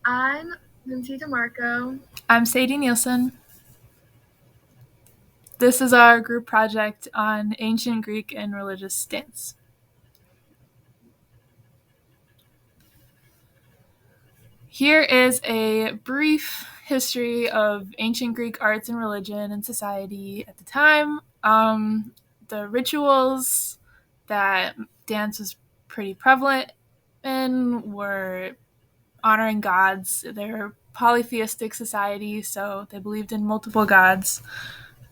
I'm Lindsay DeMarco. I'm Sadie Nielsen. This is our group project on ancient Greek and religious dance. Here is a brief history of ancient Greek arts and religion and society at the time. The rituals that dance was pretty prevalent in were honoring gods. They're polytheistic society, so they believed in multiple gods.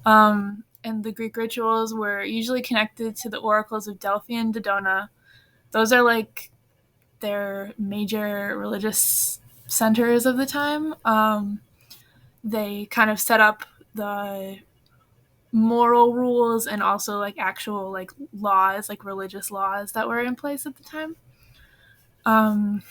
And the Greek rituals were usually connected to the oracles of Delphi and Dodona. Those are like their major religious centers of the time. They kind of set up the moral rules and also like actual like laws, like religious laws that were in place at the time. Um,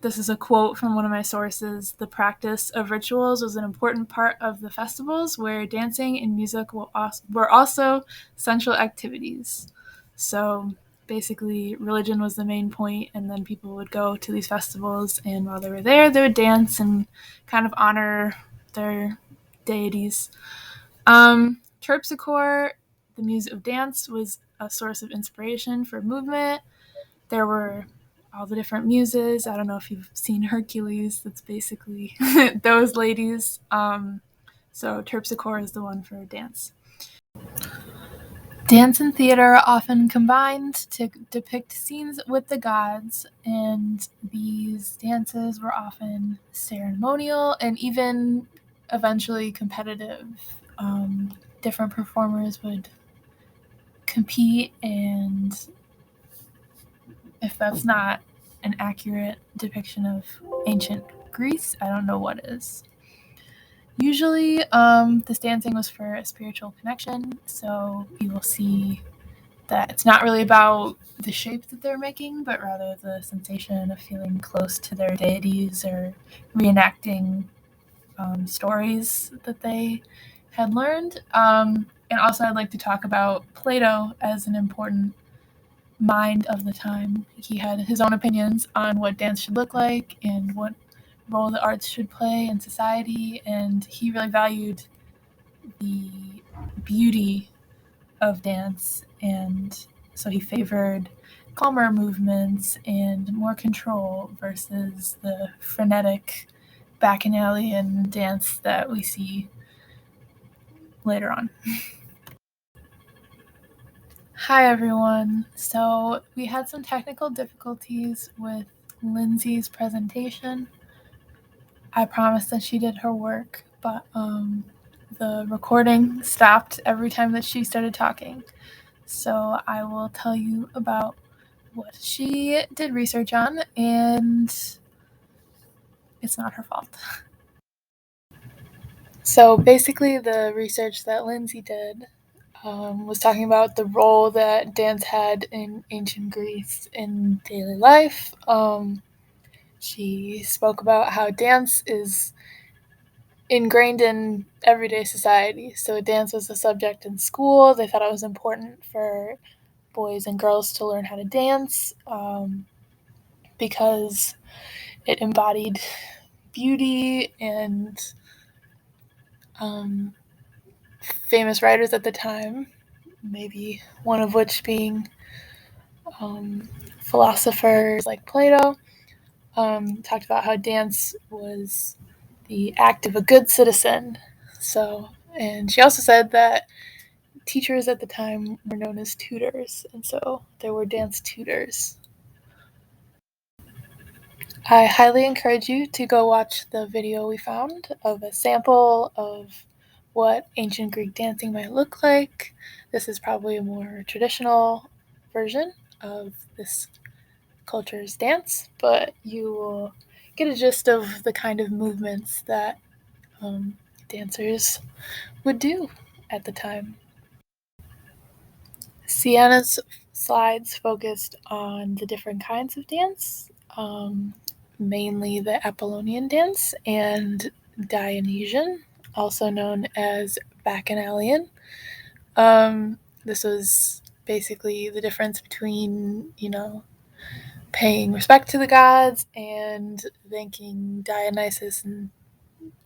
this is a quote from one of my sources. The practice of rituals was an important part of the festivals where dancing and music were also central activities. So basically, religion was the main point, and then people would go to these festivals, and while they were there, they would dance and kind of honor their deities. Terpsichore, the muse of dance, was a source of inspiration for movement. There were all the different muses. I don't know if you've seen Hercules. That's basically those ladies. So Terpsichore is the one for dance. Dance and theater are often combined to depict scenes with the gods, and these dances were often ceremonial and even eventually competitive. Different performers would compete, and if that's not an accurate depiction of ancient Greece, I don't know what is. Usually, this dancing was for a spiritual connection, so you will see that it's not really about the shape that they're making, but rather the sensation of feeling close to their deities or reenacting stories that they had learned. And also, I'd like to talk about Plato as an important mind of the time. He had his own opinions on what dance should look like and what role the arts should play in society, and he really valued the beauty of dance, and so he favored calmer movements and more control versus the frenetic bacchanalian dance that we see later on. Hi everyone. So we had some technical difficulties with Lindsay's presentation. I promised that she did her work, but the recording stopped every time that she started talking. So I will tell you about what she did research on, and it's not her fault. So basically, the research that Lindsay did was talking about the role that dance had in ancient Greece in daily life. She spoke about how dance is ingrained in everyday society. So dance was a subject in school. They thought it was important for boys and girls to learn how to dance because it embodied beauty and um, famous writers at the time, maybe one of which being philosophers like Plato, talked about how dance was the act of a good citizen. So, and she also said that teachers at the time were known as tutors, and so there were dance tutors. I highly encourage you to go watch the video we found of a sample of what ancient Greek dancing might look like. This is probably a more traditional version of this culture's dance, but you will get a gist of the kind of movements that dancers would do at the time. Sienna's slides focused on the different kinds of dance, mainly the Apollonian dance and Dionysian, also known as Bacchanalian. This was basically the difference between, paying respect to the gods and thanking Dionysus in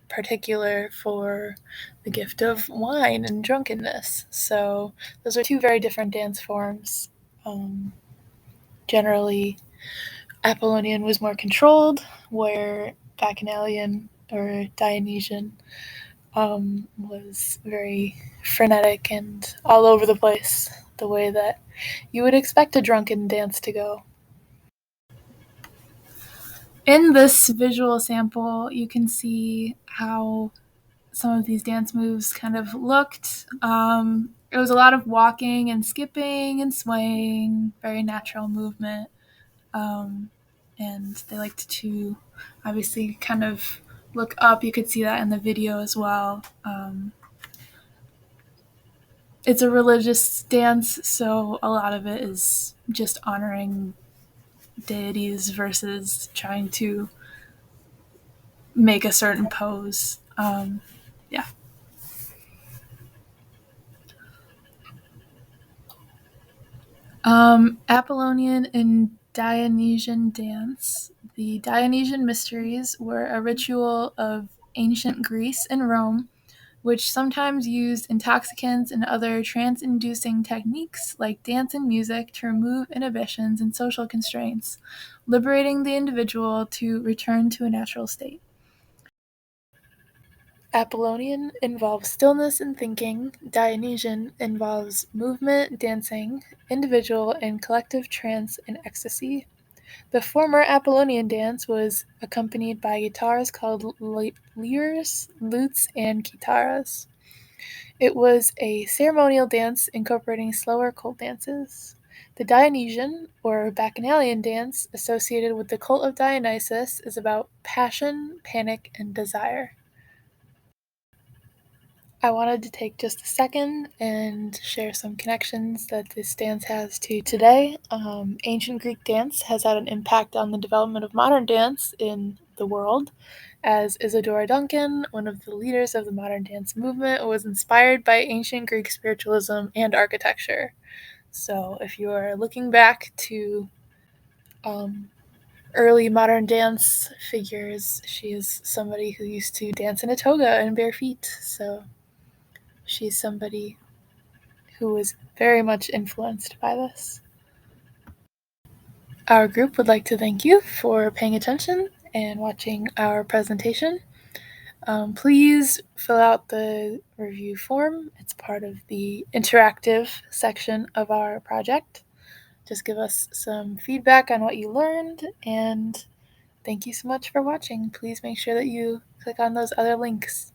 particular for the gift of wine and drunkenness. So those are two very different dance forms. Generally, Apollonian was more controlled, where Bacchanalian or Dionysian was very frenetic and all over the place, the way that you would expect a drunken dance to go. In this visual sample, you can see how some of these dance moves kind of looked. It was a lot of walking and skipping and swaying, very natural movement. And they liked to obviously kind of look up. You could see that in the video as well. It's a religious dance, so a lot of it is just honoring deities versus trying to make a certain pose. Yeah. Apollonian and Dionysian dance. The Dionysian mysteries were a ritual of ancient Greece and Rome, which sometimes used intoxicants and other trance inducing techniques like dance and music to remove inhibitions and social constraints, liberating the individual to return to a natural state. Apollonian involves stillness and thinking, Dionysian involves movement, dancing, individual and collective trance and ecstasy. The former Apollonian dance was accompanied by guitars called lyres, lutes, and kitaras. It was a ceremonial dance incorporating slower cult dances. The Dionysian, or Bacchanalian dance, associated with the cult of Dionysus, is about passion, panic, and desire. I wanted to take just a second and share some connections that this dance has to today. Ancient Greek dance has had an impact on the development of modern dance in the world, as Isadora Duncan, one of the leaders of the modern dance movement, was inspired by ancient Greek spiritualism and architecture. So, if you are looking back to early modern dance figures, she is somebody who used to dance in a toga and bare feet. So, she's somebody who was very much influenced by this. Our group would like to thank you for paying attention and watching our presentation. Please fill out the review form. It's part of the interactive section of our project. Just give us some feedback on what you learned, and thank you so much for watching. Please make sure that you click on those other links.